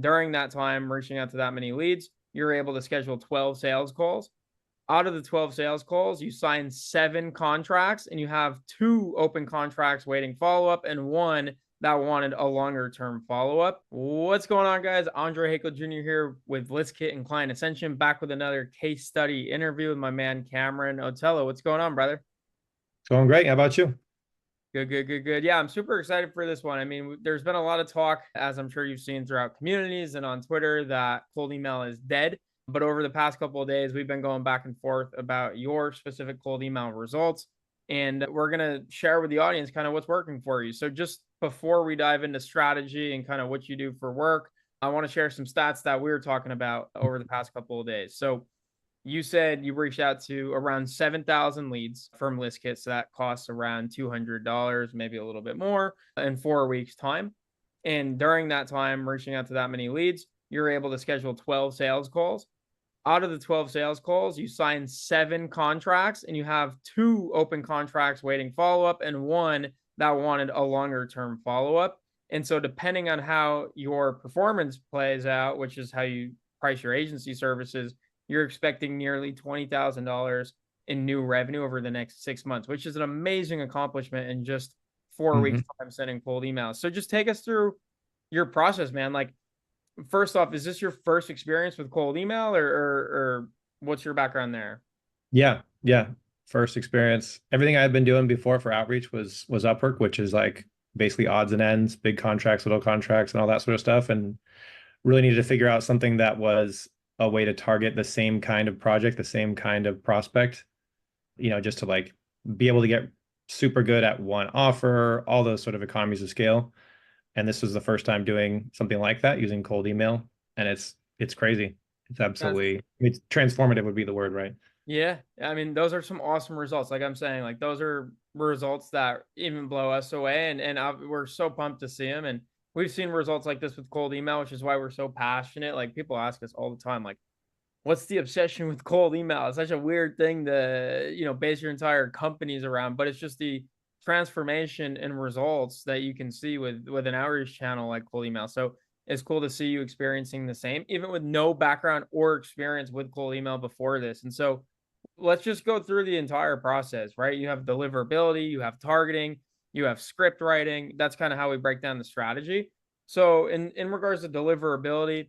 During that time, reaching out to that many leads, you're able to schedule 12 sales calls. Out of the 12 sales calls, you sign 7 contracts and you have 2 open contracts waiting follow-up and 1 that wanted a longer term follow-up. What's going on, guys? Andre Hakel Jr. here with ListKit and Client Ascension, back with another case study interview with my man Cameron Otello. What's going on, brother? It's going great. How about you? Good. Yeah, I'm super excited for this one. I mean, there's been a lot of talk, as I'm sure you've seen throughout communities and on Twitter, that cold email is dead. But over the past couple of days, we've been going back and forth about your specific cold email results. And we're going to share with the audience kind of what's working for you. So, just before we dive into strategy and kind of what you do for work, I want to share some stats that we were talking about over the past couple of days. So, you said you reached out to around 7,000 leads from ListKit. So that costs around $200, maybe a little bit more in 4 weeks' time. And during that time, reaching out to that many leads, you're able to schedule 12 sales calls. Out of the 12 sales calls, you sign 7 contracts and you have 2 open contracts waiting follow-up and 1 that wanted a longer term follow-up. And so depending on how your performance plays out, which is how you price your agency services, you're expecting nearly $20,000 in new revenue over the next 6 months, which is an amazing accomplishment in just 4 weeks time sending cold emails. So just take us through your process, man. Like, first off, is this your first experience with cold email or what's your background there? Yeah. First experience. Everything I had been doing before for outreach was Upwork, which is like basically odds and ends, big contracts, little contracts, and all that sort of stuff. And really needed to figure out something that was a way to target the same kind of project, the same kind of prospect, just to like be able to get super good at one offer, all those sort of economies of scale. And this was the first time doing something like that using cold email. And it's crazy. It's That's absolutely, it's transformative would be the word, right? Yeah, I mean, those are some awesome results. Like I'm saying, like those are results that even blow us away, and we're so pumped to see them. And we've seen results like this with cold email, which is why we're so passionate. Like people ask us all the time, like, "What's the obsession with cold email?" It's such a weird thing to base your entire companies around, but it's just the transformation and results that you can see with an outreach channel like cold email. So it's cool to see you experiencing the same, even with no background or experience with cold email before this. And so let's just go through the entire process, right? You have deliverability, you have targeting, you have script writing. That's kind of how we break down the strategy. So in regards to deliverability,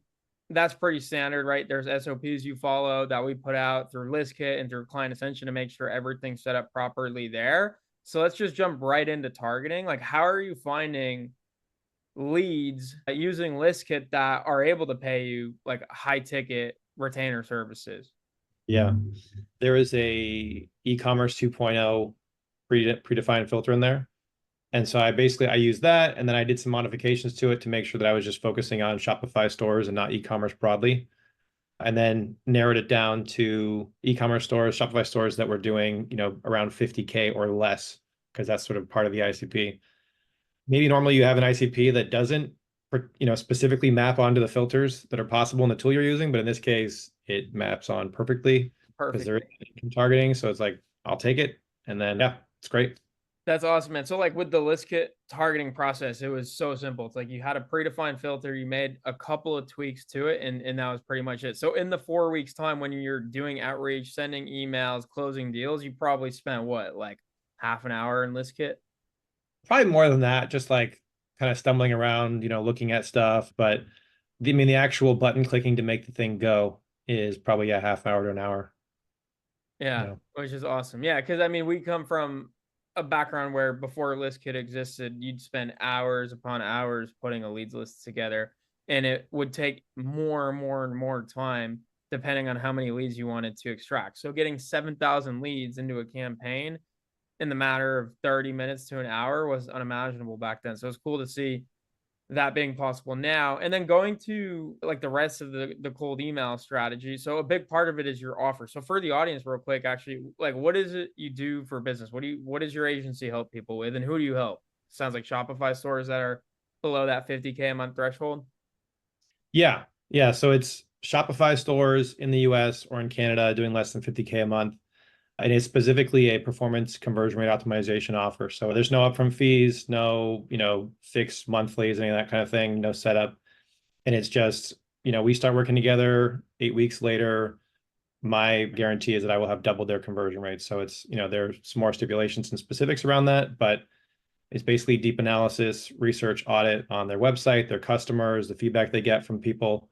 that's pretty standard, right? There's SOPs you follow that we put out through ListKit and through Client Ascension to make sure everything's set up properly there. So let's just jump right into targeting. Like, how are you finding leads using ListKit that are able to pay you like high ticket retainer services? Yeah. There is a e-commerce 2.0 predefined filter in there. And so I used that, and then I did some modifications to it to make sure that I was just focusing on Shopify stores and not e-commerce broadly. And then narrowed it down to e-commerce stores, Shopify stores that were doing, around 50K or less, because that's sort of part of the ICP. Maybe normally you have an ICP that doesn't, specifically map onto the filters that are possible in the tool you're using, but in this case, it maps on perfectly because there is Perfect. income targeting. So it's like, I'll take it. And then, yeah, it's great. That's awesome, man. So like with the list kit targeting process, it was so simple. It's like you had a predefined filter, you made a couple of tweaks to it, and that was pretty much it. So in the 4 weeks time when you're doing outreach, sending emails, closing deals, you probably spent what, like half an hour in list kit? Probably more than that, just like kind of stumbling around, looking at stuff. But the actual button clicking to make the thing go is probably a half hour to an hour, you Yeah, know. which is awesome. Yeah, because I mean, we come from a background where before ListKit existed, you'd spend hours upon hours putting a leads list together, and it would take more and more and more time depending on how many leads you wanted to extract. So getting 7,000 leads into a campaign in the matter of 30 minutes to an hour was unimaginable back then. So it's cool to see that being possible now. And then going to like the rest of the cold email strategy. So a big part of it is your offer. So for the audience, real quick, actually, like what is it you do for business? What does your agency help people with, and who do you help? Sounds like Shopify stores that are below that 50K a month threshold. Yeah. Yeah. So it's Shopify stores in the US or in Canada doing less than 50K a month. And it's specifically a performance conversion rate optimization offer. So there's no upfront fees, no, fixed monthlies, any of that kind of thing, no setup. And it's just, we start working together 8 weeks later. My guarantee is that I will have doubled their conversion rate. So it's, there's more stipulations and specifics around that, but it's basically deep analysis, research, audit on their website, their customers, the feedback they get from people,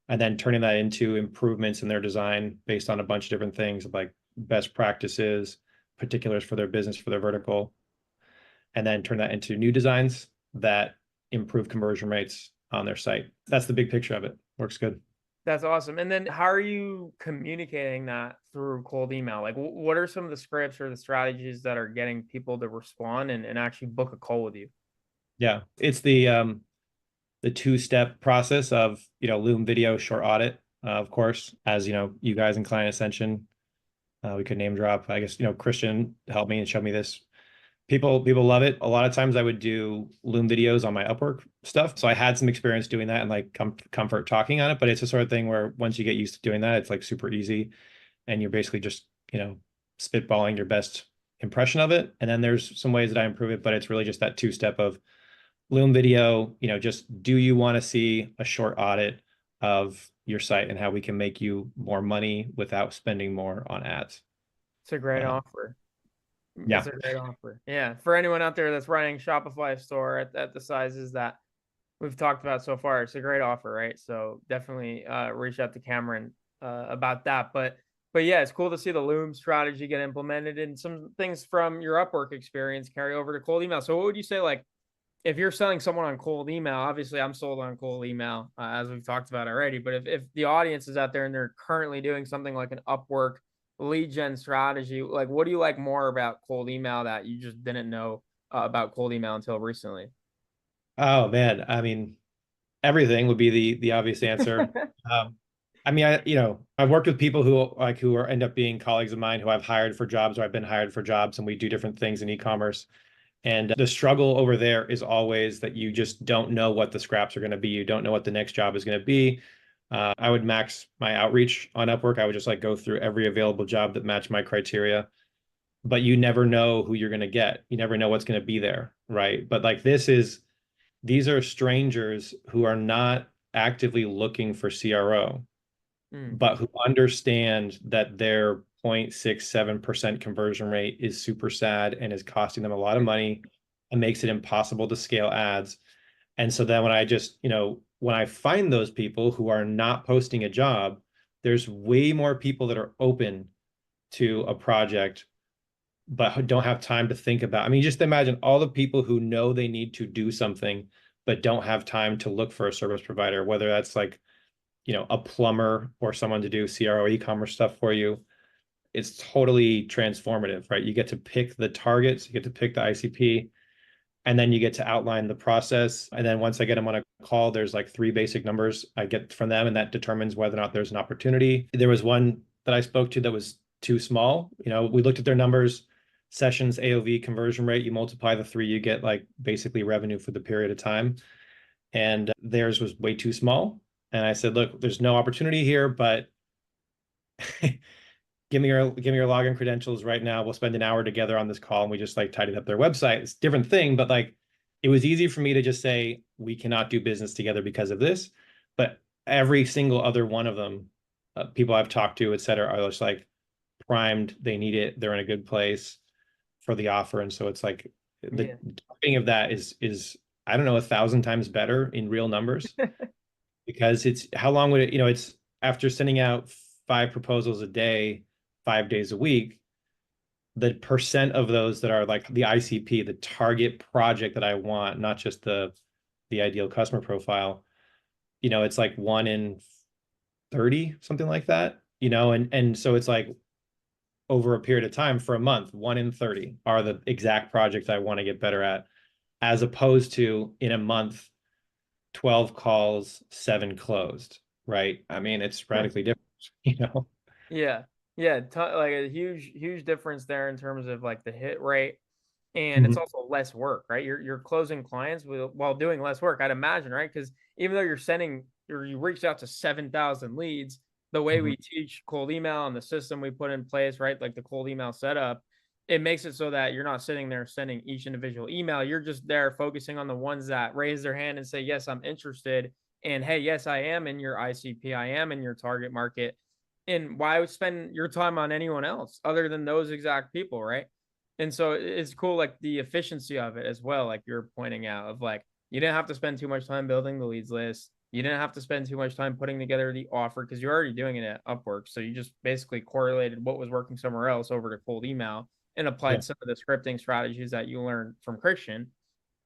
and then turning that into improvements in their design based on a bunch of different things like best practices, particulars for their business, for their vertical, and then turn that into new designs that improve conversion rates on their site. That's the big picture of it. Works good. That's awesome. And then how are you communicating that through cold email? Like, what are some of the scripts or the strategies that are getting people to respond and actually book a call with you? Yeah, it's the two-step process of Loom video short audit, of course, as you guys in Client Ascension, we could name drop. I guess Christian helped me and showed me this. People love it. A lot of times I would do Loom videos on my Upwork stuff, so I had some experience doing that and like comfort talking on it. But it's the sort of thing where once you get used to doing that, it's like super easy, and you're basically just spitballing your best impression of it. And then there's some ways that I improve it, but it's really just that two-step of Loom video, just do you want to see a short audit of your site and how we can make you more money without spending more on ads? It's a great Um, offer. yeah. It's a great offer. Yeah. For anyone out there that's running Shopify store at the sizes that we've talked about so far, it's a great offer, right? So definitely reach out to Cameron about that. But yeah, it's cool to see the Loom strategy get implemented and some things from your Upwork experience carry over to cold email. So what would you say, like, if you're selling someone on cold email? Obviously I'm sold on cold email, as we've talked about already, but if the audience is out there and they're currently doing something like an Upwork lead gen strategy, like, what do you like more about cold email that you just didn't know about cold email until recently? Oh man, I mean, everything would be the obvious answer. Um, I mean, I've worked with people who are end up being colleagues of mine who I've hired for jobs or I've been hired for jobs, and we do different things in e-commerce. And the struggle over there is always that you just don't know what the scraps are going to be. You don't know what the next job is going to be. I would max my outreach on Upwork. I would just like go through every available job that matched my criteria, but you never know who you're going to get. You never know what's going to be there, right? But like these are strangers who are not actively looking for CRO, Mm, but who understand that their 0.67% conversion rate is super sad and is costing them a lot of money and makes it impossible to scale ads. And so then when I find those people who are not posting a job, there's way more people that are open to a project but who don't have time to think about. I mean, just imagine all the people who know they need to do something but don't have time to look for a service provider, whether that's like, a plumber or someone to do CRO e-commerce stuff for you. It's totally transformative, right? You get to pick the targets, you get to pick the ICP, and then you get to outline the process. And then once I get them on a call, there's like three basic numbers I get from them, and that determines whether or not there's an opportunity. There was one that I spoke to that was too small. We looked at their numbers, sessions, AOV, conversion rate. You multiply the three, you get like basically revenue for the period of time. And theirs was way too small. And I said, look, there's no opportunity here, but give me your login credentials right now. We'll spend an hour together on this call, and we just like tidied up their website. It's a different thing, but like it was easy for me to just say we cannot do business together because of this. But every single other one of them, people I've talked to, et cetera, are just like primed. They need it. They're in a good place for the offer, and so it's like the yeah. targeting of that is I don't know 1,000 times better in real numbers because it's how long would it, it's after sending out 5 proposals a day, 5 days a week, the percent of those that are like the ICP, the target project that I want, not just the ideal customer profile, it's like 1 in 30, something like that, and so it's like over a period of time for a month, 1 in 30 are the exact projects I want to get better at, as opposed to in a month, 12 calls, 7 closed, right? I mean, it's radically different. Yeah. Yeah. Like a huge difference there in terms of like the hit rate. And it's Mhm. also less work, right? You're closing clients while doing less work, I'd imagine, right? Because even though you're sending or you reached out to 7,000 leads, the way Mhm. we teach cold email and the system we put in place, right? Like the cold email setup, it makes it so that you're not sitting there sending each individual email. You're just there focusing on the ones that raise their hand and say, yes, I'm interested. And hey, yes, I am in your ICP, I am in your target market. And why spend your time on anyone else other than those exact people, right? And so it's cool, like the efficiency of it as well, like you're pointing out, of like you didn't have to spend too much time building the leads list. You didn't have to spend too much time putting together the offer because you're already doing it at Upwork. So you just basically correlated what was working somewhere else over to cold email and Yeah. applied some of the scripting strategies that you learned from Christian.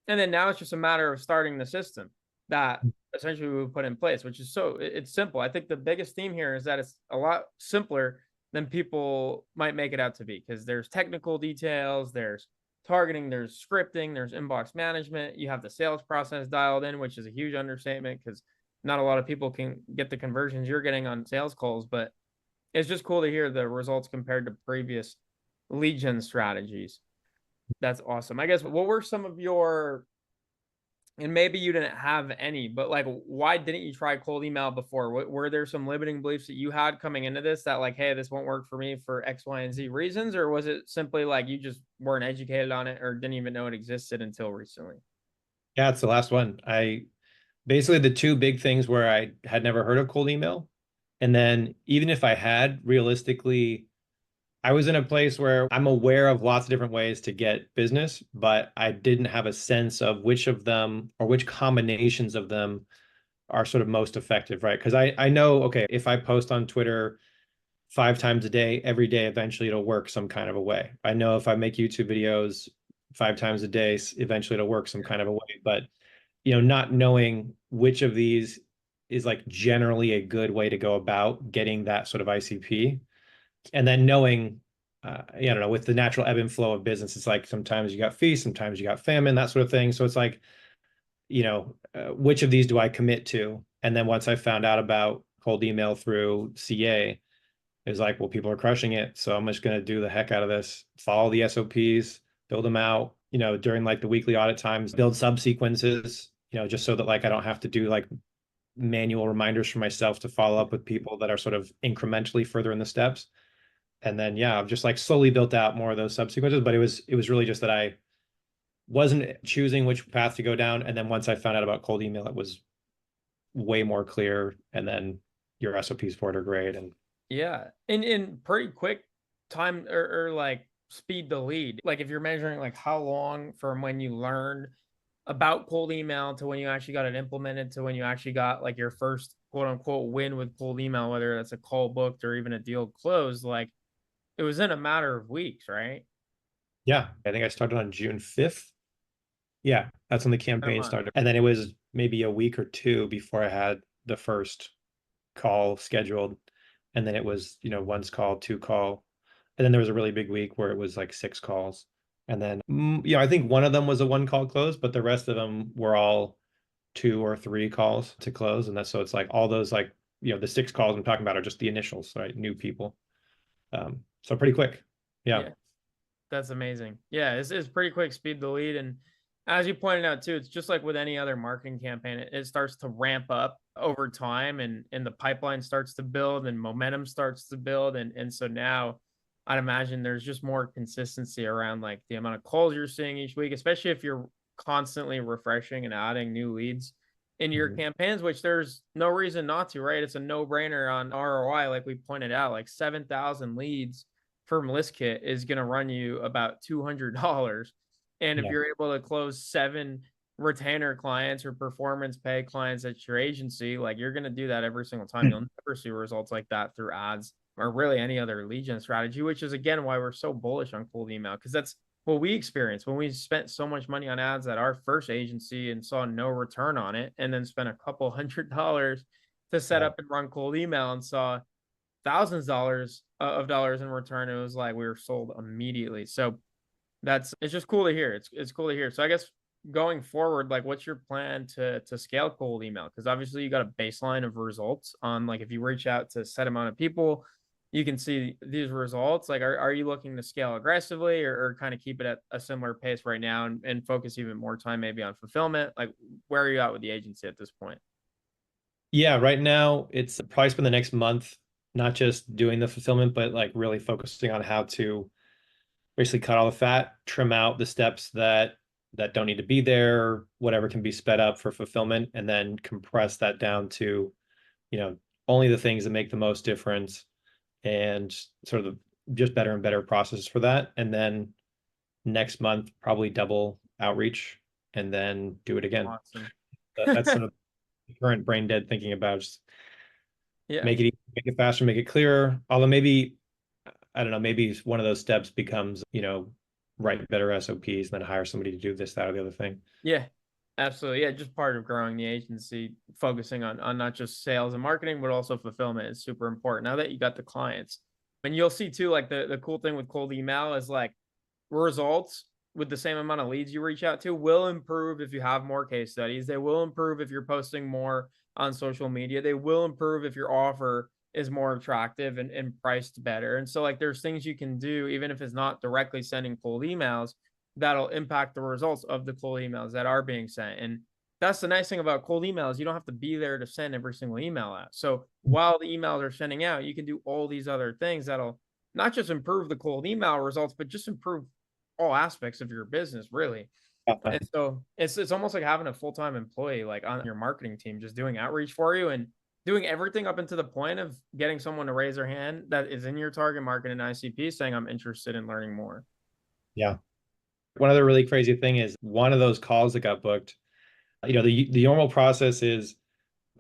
And then now it's just a matter of starting the system that essentially we put in place, which is so it's simple. I think the biggest theme here is that it's a lot simpler than people might make it out to be because there's technical details, there's targeting, there's scripting, there's inbox management. You have the sales process dialed in, which is a huge understatement because not a lot of people can get the conversions you're getting on sales calls, but it's just cool to hear the results compared to previous lead gen strategies. That's awesome. I guess what were some of your, and maybe you didn't have any, but like why didn't you try cold email before? Were there some limiting beliefs that you had coming into this that like, hey, this won't work for me for X, Y, and Z reasons? Or was it simply like you just weren't educated on it or didn't even know it existed until recently? Yeah, it's the last one. I basically the two big things where I had never heard of cold email. And then even if I had, realistically, I was in a place where I'm aware of lots of different ways to get business, but I didn't have a sense of which of them or which combinations of them are sort of most effective, right? Because I know, okay, if I post on Twitter 5 times a day, every day, eventually it'll work some kind of a way. I know if I make YouTube videos 5 times a day, eventually it'll work some kind of a way. But not knowing which of these is like generally a good way to go about getting that sort of ICP, and then knowing, I don't know, with the natural ebb and flow of business, it's like sometimes you got feast, sometimes you got famine, that sort of thing. So it's like, which of these do I commit to? And then once I found out about cold email through CA, it was like, well, people are crushing it. So I'm just going to do the heck out of this, follow the SOPs, build them out, during like the weekly audit times, build subsequences, just so that like I don't have to do like manual reminders for myself to follow up with people that are sort of incrementally further in the steps. And then, yeah, I've just like slowly built out more of those subsequences. But it was really just that I wasn't choosing which path to go down. And then once I found out about cold email, it was way more clear. And then your SOPs for it are great. And Yeah. In pretty quick time or like speed to lead. Like if you're measuring like how long from when you learned about cold email to when you actually got it implemented to when you actually got like your first quote unquote win with cold email, whether that's a call booked or even a deal closed, like it was in a matter of weeks, right? yeah, I think I started on June 5th. Yeah, that's when the Oh, campaign wow. started. And then it was maybe a week or two before I had the first call scheduled. And then it was, once call, two call. And then there was a really big week where it was like 6 calls. And then, I think one of them was a one call close, but the rest of them were all 2 or 3 calls to close. And that's so it's like all those, like, the 6 calls I'm talking about are just the initials, right? New people. So pretty quick. Yeah. Yeah. That's amazing. Yeah, it's pretty quick speed to lead. And as you pointed out too, it's just like with any other marketing campaign, it starts to ramp up over time and the pipeline starts to build and momentum starts to build. And so now I'd imagine there's just more consistency around like the amount of calls you're seeing each week, especially if you're constantly refreshing and adding new leads in your Mhm. campaigns, which there's no reason not to, right? It's a no-brainer on ROI, like we pointed out, like 7,000 leads from ListKit is going to run you about $200. And if Yeah. you're able to close 7 retainer clients or performance pay clients at your agency, like you're going to do that every single time. You'll never see results like that through ads or really any other lead gen strategy, which is again why we're so bullish on cold email because that's what we experienced when we spent so much money on ads at our first agency and saw no return on it, and then spent a couple $100 to set Yeah. up and run cold email and saw thousands of dollars in return. It was like we were sold immediately. So that's it's just cool to hear. It's cool to hear. So I guess going forward, like what's your plan to scale cold email? Because obviously you got a baseline of results on like if you reach out to a set amount of people, you can see these results. Like are you looking to scale aggressively or kind of keep it at a similar pace right now and focus even more time maybe on fulfillment? Like where are you at with the agency at this point? Yeah, right now it's probably spend the next month not just doing the fulfillment, but like really focusing on how to basically cut all the fat, trim out the steps that that don't need to be there, whatever can be sped up for fulfillment, and then compress that down to, you know, only the things that make the most difference, and sort of just better and better processes for that. And then next month, probably double outreach and then do it again. Awesome. That's sort of the current brain dead thinking about, just Yeah. make it easy, make it faster, make it clearer. Although maybe, I don't know, maybe one of those steps becomes, write better SOPs and then hire somebody to do this, that, or the other thing. Yeah. Absolutely. Yeah. Just part of growing the agency, focusing on not just sales and marketing, but also fulfillment is super important now that you got the clients. And you'll see too, like the cool thing with cold email is like results with the same amount of leads you reach out to will improve if you have more case studies. They will improve if you're posting more on social media. They will improve if your offer is more attractive and priced better. And so, like, there's things you can do, even if it's not directly sending cold emails, that'll impact the results of the cold emails that are being sent. And that's the nice thing about cold emails. You don't have to be there to send every single email out. So while the emails are sending out, you can do all these other things that'll not just improve the cold email results, but just improve all aspects of your business, really. Uh, And so it's almost like having a full-time employee like on your marketing team, just doing outreach for you and doing everything up into the point of getting someone to raise their hand that is in your target market and ICP saying, I'm interested in learning more. yeah. One other really crazy thing is one of those calls that got booked. The normal process is,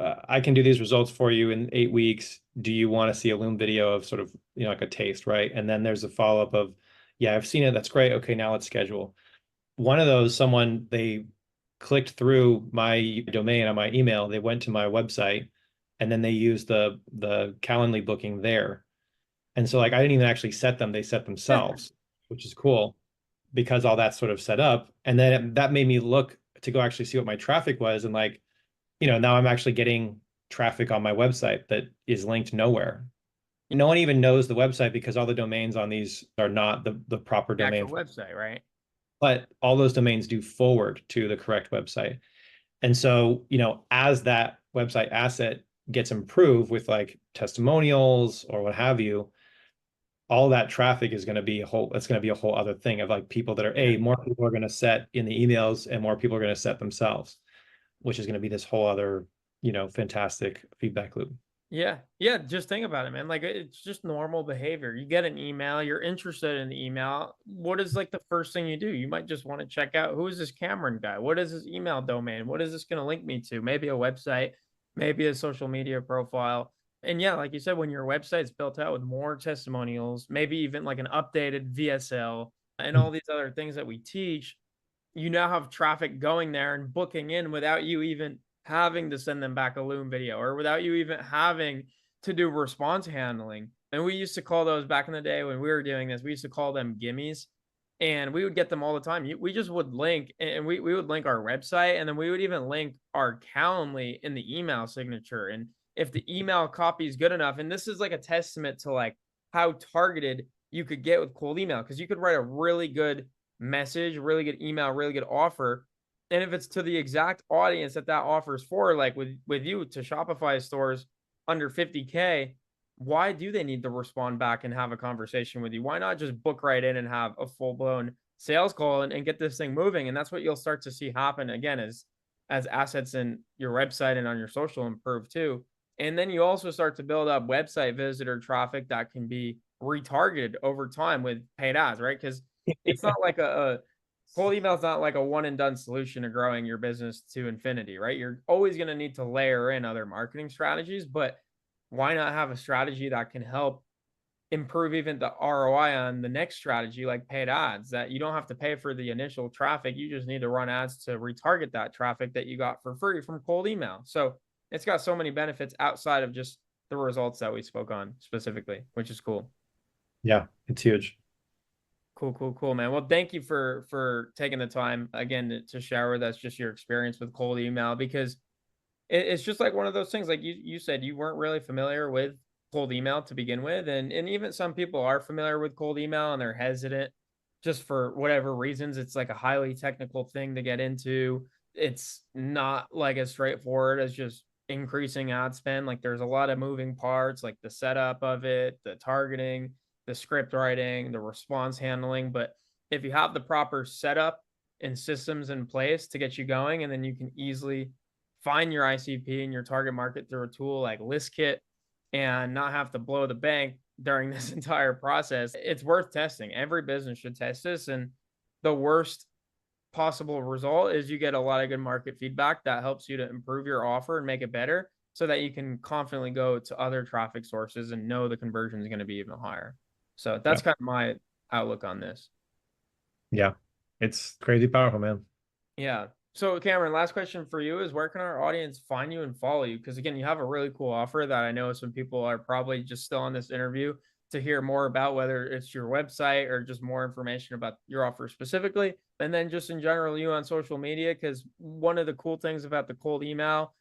I can do these results for you in 8 weeks. Do you want to see a Loom video of sort of, like a taste, right? And then there's a follow-up of, yeah, I've seen it. That's great. Okay, now let's schedule. One of those, they clicked through my domain on my email, they went to my website, and then they used the Calendly booking there. And so like I didn't even actually set them, they set themselves, which is cool because all that's sort of set up. And then that made me look to go actually see what my traffic was. And like, now I'm actually getting traffic on my website that is linked nowhere. No one even knows the website because all the domains on these are not the proper The domain, actual website, right? but all those domains do forward to the correct website. And so, as that website asset gets improved with like testimonials or what have you, all that traffic is going to be it's going to be a whole other thing of like people that are, Yeah. more people are going to set in the emails and more people are going to set themselves, which is going to be this whole other, fantastic feedback loop. Yeah. Yeah. Just think about it, man. Like it's just normal behavior. You get an email, you're interested in the email. What is like the first thing you do? You might just want to check out who is this Cameron guy? What is his email domain? What is this going to link me to? Maybe a website, maybe a social media profile. And yeah, like you said, when your website's built out with more testimonials, maybe even like an updated VSL and all these other things that we teach, you now have traffic going there and booking in without you even having to send them back a Loom video or without you even having to do response handling. And we used to call those back in the day when we were doing this, we used to call them gimmies. And we would get them all the time. We just would link and we would link our website and then we would even link our Calendly in the email signature. And if the email copy is good enough, and this is like a testament to like how targeted you could get with cold email, because you could write a really good message, really good email, really good offer. And if it's to the exact audience that offer is for, like with you to Shopify stores under 50K, why do they need to respond back and have a conversation with you? Why not just book right in and have a full blown sales call and get this thing moving? And that's what you'll start to see happen again as assets in your website and on your social improve too. And then you also start to build up website visitor traffic that can be retargeted over time with paid ads, right? Because it's not like a cold email is not like a one and done solution to growing your business to infinity, right? You're always going to need to layer in other marketing strategies, but why not have a strategy that can help improve even the ROI on the next strategy, like paid ads, that you don't have to pay for the initial traffic. You just need to run ads to retarget that traffic that you got for free from cold email. So it's got so many benefits outside of just the results that we spoke on specifically, which is cool. Yeah, it's huge. Cool, cool, cool, man. Well, thank you for taking the time again to share with us just your experience with cold email, because it's just like one of those things. Like you said, you weren't really familiar with cold email to begin with, and even some people are familiar with cold email and they're hesitant just for whatever reasons. It's like a highly technical thing to get into. It's not like as straightforward as just increasing ad spend. Like there's a lot of moving parts, like the setup of it, the targeting, the script writing, the response handling. But if you have the proper setup and systems in place to get you going. And then you can easily find your ICP and your target market through a tool like ListKit and not have to blow the bank during this entire process. It's worth testing. Every business should test this. And the worst possible result is you get a lot of good market feedback that helps you to improve your offer and make it better so that you can confidently go to other traffic sources and know the conversion is going to be even higher. So Yeah. that's kind of my outlook on this. Yeah. It's crazy powerful, man. Yeah. So Cameron, last question for you is where can our audience find you and follow you? Because again, you have a really cool offer that I know some people are probably just still on this interview to hear more about, whether it's your website or just more information about your offer specifically. And then just in general, you on social media, because one of the cool things about the cold email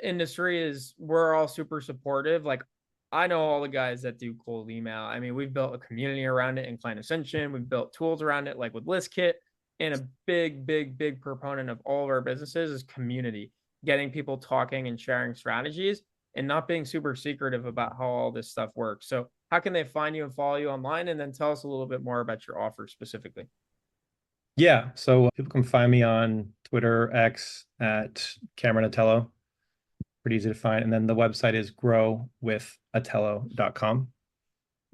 industry is we're all super supportive. Like I know all the guys that do cold email. I mean, we've built a community around it in Client Ascension. We've built tools around it, like with ListKit. And a big proponent of all of our businesses is community, getting people talking and sharing strategies and not being super secretive about how all this stuff works. So, how can they find you and follow you online? And then tell us a little bit more about your offer specifically. Yeah. So people can find me on Twitter, X at Cameron Atello. Pretty easy to find. And then the website is growwithatello.com.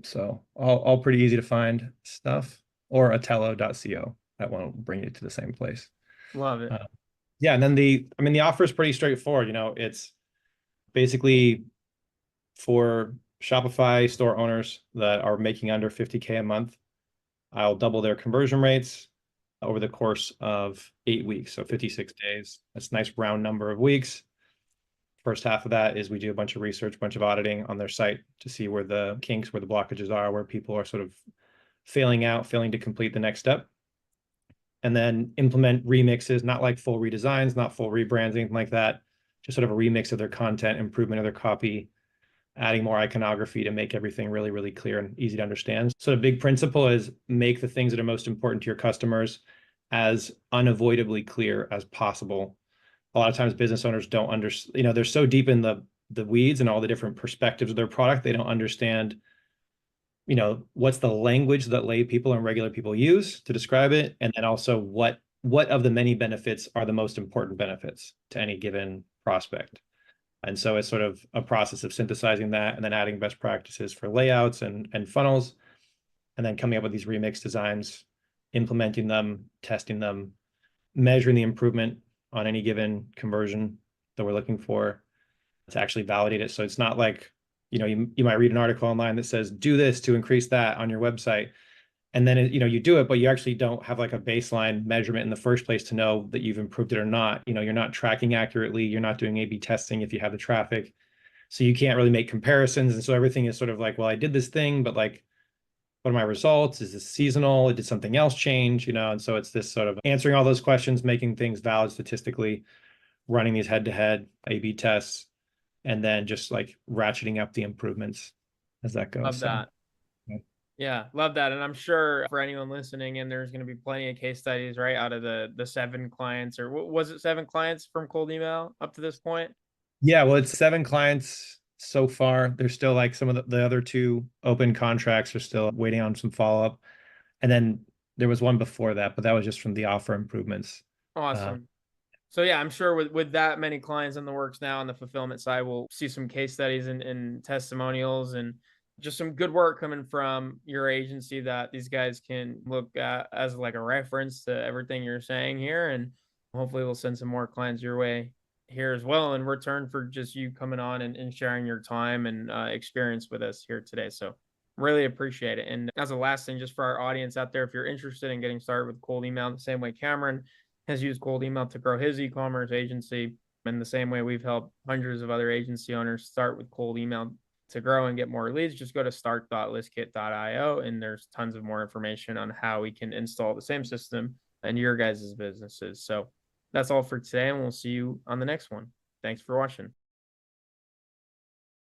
So all pretty easy to find stuff, or atello.co. That one will bring you to the same place. Love it. Yeah. And then the offer is pretty straightforward. It's basically for Shopify store owners that are making under 50K a month. I'll double their conversion rates over the course of 8 weeks. So 56 days. That's a nice round number of weeks. First half of that is we do a bunch of research, a bunch of auditing on their site to see where the kinks, where the blockages are, where people are sort of failing to complete the next step. And then implement remixes, not like full redesigns, not full rebrands, anything like that. Just sort of a remix of their content, improvement of their copy, adding more iconography to make everything really, really clear and easy to understand. So the big principle is make the things that are most important to your customers as unavoidably clear as possible. A lot of times business owners don't understand, they're so deep in the weeds and all the different perspectives of their product, they don't understand, what's the language that lay people and regular people use to describe it, and then also what of the many benefits are the most important benefits to any given prospect. And so it's sort of a process of synthesizing that and then adding best practices for layouts and funnels, and then coming up with these remix designs, implementing them, testing them, measuring the improvement on any given conversion that we're looking for to actually validate it. So it's not like, you might read an article online that says, do this to increase that on your website. And then, you do it, but you actually don't have like a baseline measurement in the first place to know that you've improved it or not. You're not tracking accurately. You're not doing A/B testing if you have the traffic. So you can't really make comparisons. And so everything is sort of like, well, I did this thing, but like, what are my results? Is this seasonal? Did something else change? And so it's this sort of answering all those questions, making things valid statistically, running these head-to-head A/B tests, and then just like ratcheting up the improvements as that goes. Love So that. Yeah, love that. And I'm sure for anyone listening, and there's going to be plenty of case studies, right? Out of the 7 clients, or was it 7 clients from cold email up to this point? yeah, well, it's 7 clients so far. There's still like some of the other 2 open contracts are still waiting on some follow-up. And then there was one before that, but that was just from the offer improvements. Awesome. So yeah, I'm sure with that many clients in the works now on the fulfillment side, we'll see some case studies and testimonials and just some good work coming from your agency that these guys can look at as like a reference to everything you're saying here. And hopefully we'll send some more clients your way here as well in return for just you coming on and sharing your time and experience with us here today. So really appreciate it. And as a last thing, just for our audience out there, if you're interested in getting started with cold email the same way Cameron has used cold email to grow his e-commerce agency, in the same way we've helped hundreds of other agency owners start with cold email to grow and get more leads, just go to start.listkit.io and there's tons of more information on how we can install the same system in your guys' businesses. So that's all for today, and we'll see you on the next one. Thanks for watching.